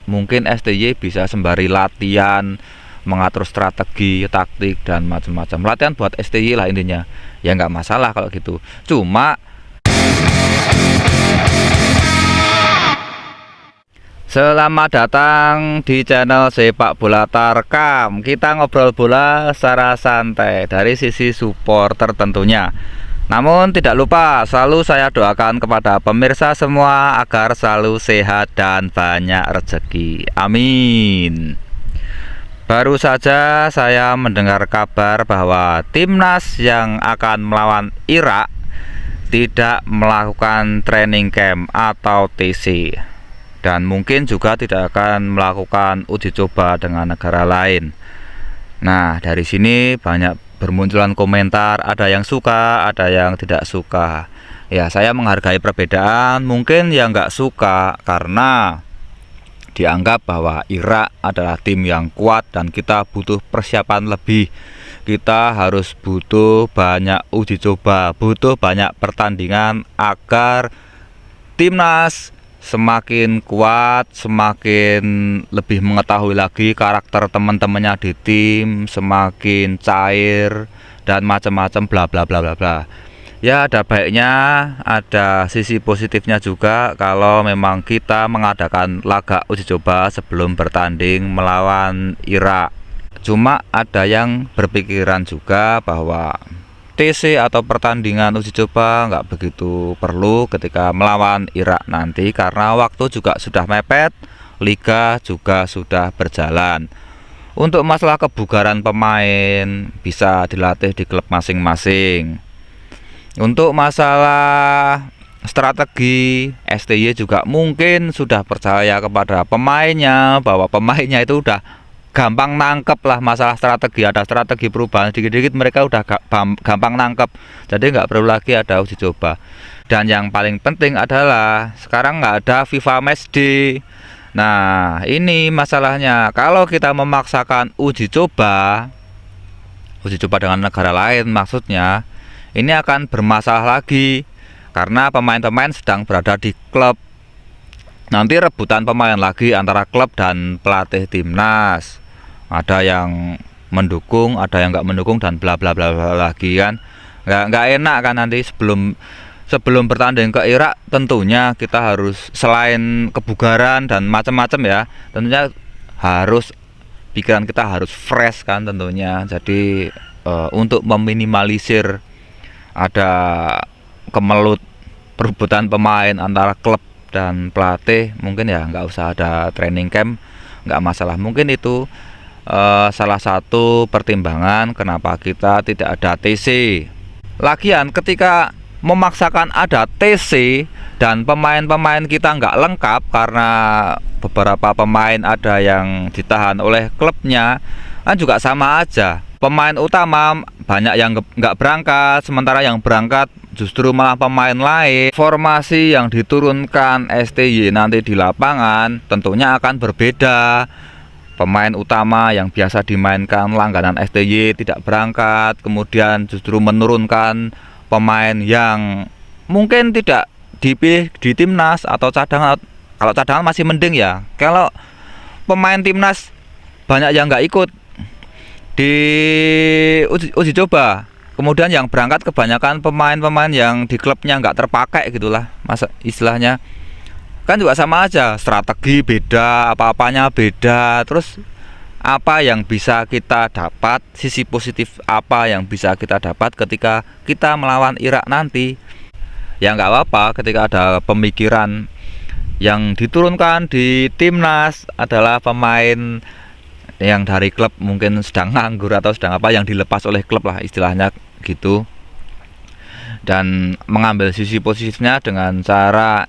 Mungkin STY bisa sembari latihan, mengatur strategi, taktik, dan macam-macam. Latihan buat STY lah intinya. Ya nggak masalah kalau gitu. Cuma selamat datang di channel Sepak Bola Tarkam. Kita ngobrol bola secara santai dari sisi supporter tentunya. Namun tidak lupa selalu saya doakan kepada pemirsa semua agar selalu sehat dan banyak rezeki. Amin. Baru saja saya mendengar kabar bahwa timnas yang akan melawan Irak tidak melakukan training camp atau TC, dan mungkin juga tidak akan melakukan uji coba dengan negara lain. Nah, dari sini banyak bermunculan komentar, ada yang suka, ada yang tidak suka. Ya, saya menghargai perbedaan. Mungkin yang nggak suka karena dianggap bahwa Irak adalah tim yang kuat dan kita butuh persiapan lebih. Kita harus butuh banyak uji coba, butuh banyak pertandingan agar timnas semakin kuat, semakin lebih mengetahui lagi karakter teman-temannya di tim, semakin cair dan macam-macam bla bla bla bla bla. Ya, ada baiknya, ada sisi positifnya juga kalau memang kita mengadakan laga uji coba sebelum bertanding melawan Irak. Cuma ada yang berpikiran juga bahwa TC atau pertandingan uji coba nggak begitu perlu ketika melawan Irak nanti karena waktu juga sudah mepet, liga juga sudah berjalan. Untuk masalah kebugaran pemain bisa dilatih di klub masing-masing. Untuk masalah strategi, STY juga mungkin sudah percaya kepada pemainnya bahwa pemainnya itu udah gampang nangkep lah masalah strategi, ada strategi perubahan dikit-dikit mereka udah gampang nangkep, jadi nggak perlu lagi ada uji coba. Dan yang paling penting adalah sekarang nggak ada FIFA Matchday. Nah, ini masalahnya, kalau kita memaksakan uji coba dengan negara lain maksudnya, ini akan bermasalah lagi karena pemain-pemain sedang berada di klub. Nanti rebutan pemain lagi antara klub dan pelatih timnas. Ada yang mendukung, ada yang nggak mendukung dan bla bla bla lagi kan. Nggak enak kan nanti sebelum bertanding ke Irak tentunya kita harus selain kebugaran dan macam-macam ya, tentunya harus pikiran kita harus fresh kan tentunya. Jadi untuk meminimalisir ada kemelut perebutan pemain antara klub dan pelatih, mungkin ya nggak usah ada training camp, nggak masalah. Mungkin itu salah satu pertimbangan kenapa kita tidak ada TC. Lagian ketika memaksakan ada TC dan pemain-pemain kita nggak lengkap karena beberapa pemain ada yang ditahan oleh klubnya, kan juga sama aja. Pemain utama banyak yang nggak berangkat, sementara yang berangkat justru malah pemain lain. Formasi yang diturunkan STY nanti di lapangan tentunya akan berbeda. Pemain utama yang biasa dimainkan langganan STY tidak berangkat, kemudian justru menurunkan pemain yang mungkin tidak dipilih di timnas atau cadangan. Kalau cadangan masih mending ya. Kalau pemain timnas banyak yang nggak ikut di uji coba, kemudian yang berangkat kebanyakan pemain-pemain yang di klubnya nggak terpakai gitulah, masa istilahnya kan juga sama aja, strategi beda, apa-apanya beda. Terus apa yang bisa kita dapat, sisi positif apa yang bisa kita dapat ketika kita melawan Irak nanti? Ya nggak apa-apa ketika ada pemikiran yang diturunkan di timnas adalah pemain yang dari klub mungkin sedang nganggur atau sedang apa, yang dilepas oleh klub lah istilahnya gitu, dan mengambil sisi positifnya dengan cara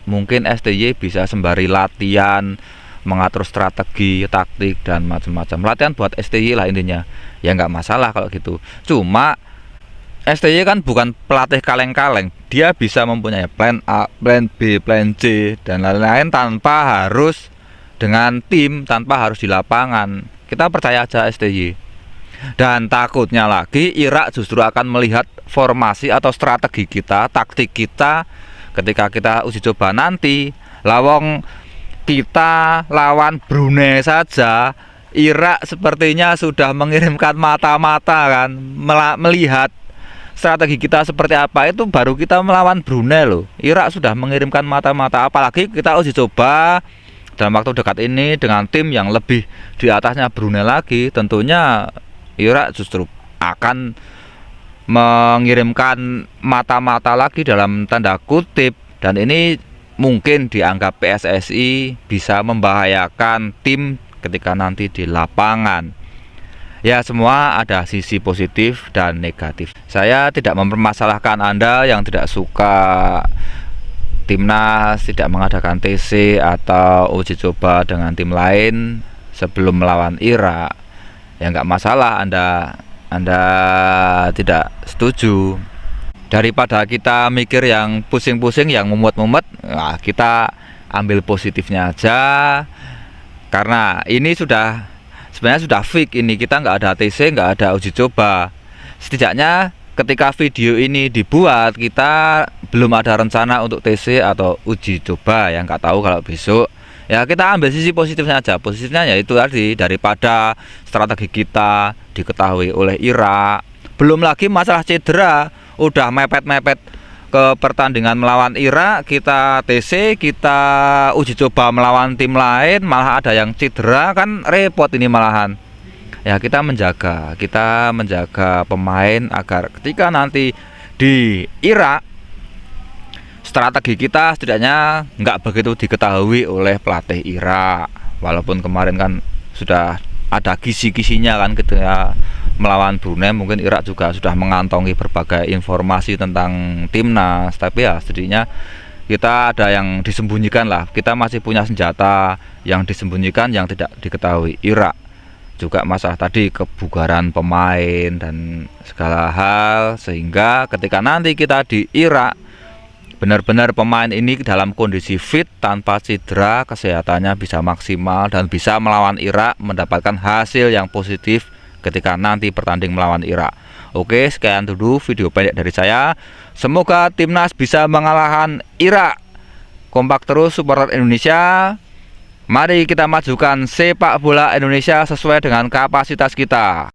mungkin STY bisa sembari latihan, mengatur strategi, taktik, dan macam-macam. Latihan buat STY lah intinya. Ya nggak masalah kalau gitu. Cuma STY kan bukan pelatih kaleng-kaleng. Dia bisa mempunyai plan A, plan B, plan C, dan lain-lain tanpa harus dengan tim, tanpa harus di lapangan. Kita percaya aja STY. Dan takutnya lagi Irak justru akan melihat formasi atau strategi kita, taktik kita ketika kita uji coba nanti. Lawong kita lawan Brunei saja, Irak sepertinya sudah mengirimkan mata-mata kan, melihat strategi kita seperti apa. Itu baru kita melawan Brunei loh. Irak sudah mengirimkan mata-mata, apalagi kita uji coba dalam waktu dekat ini dengan tim yang lebih di atasnya Brunei lagi. Tentunya Irak justru akan mengirimkan mata-mata lagi dalam tanda kutip, dan ini mungkin dianggap PSSI bisa membahayakan tim ketika nanti di lapangan. Ya, semua ada sisi positif dan negatif. Saya tidak mempermasalahkan Anda yang tidak suka timnas tidak mengadakan TC atau uji coba dengan tim lain sebelum melawan Irak. Ya nggak masalah, Anda tidak setuju. Daripada kita mikir yang pusing-pusing, yang mumet-mumet, nah kita ambil positifnya aja. Karena ini sebenarnya sudah fix, ini kita nggak ada TC, nggak ada uji coba. Setidaknya ketika video ini dibuat, kita belum ada rencana untuk TC atau uji coba. Yang nggak tahu kalau besok. Ya kita ambil sisi positifnya aja. Positifnya yaitu tadi, daripada strategi kita diketahui oleh Irak. Belum lagi masalah cedera, udah mepet-mepet ke pertandingan melawan Irak, kita TC, kita uji coba melawan tim lain, malah ada yang cedera, kan repot ini malahan. Ya kita menjaga pemain agar ketika nanti di Irak, strategi kita setidaknya nggak begitu diketahui oleh pelatih Irak. Walaupun kemarin kan sudah ada kisi-kisinya kan ketika melawan Brunei, mungkin Irak juga sudah mengantongi berbagai informasi tentang timnas, tapi ya setidaknya kita ada yang disembunyikan lah. Kita masih punya senjata yang disembunyikan yang tidak diketahui Irak. Juga masalah tadi kebugaran pemain dan segala hal, sehingga ketika nanti kita di Irak, benar-benar pemain ini dalam kondisi fit tanpa cedera, kesehatannya bisa maksimal dan bisa melawan Irak, mendapatkan hasil yang positif ketika nanti bertanding melawan Irak. Oke, sekian dulu video pendek dari saya. Semoga timnas bisa mengalahkan Irak. Kompak terus supporter Indonesia. Mari kita majukan sepak bola Indonesia sesuai dengan kapasitas kita.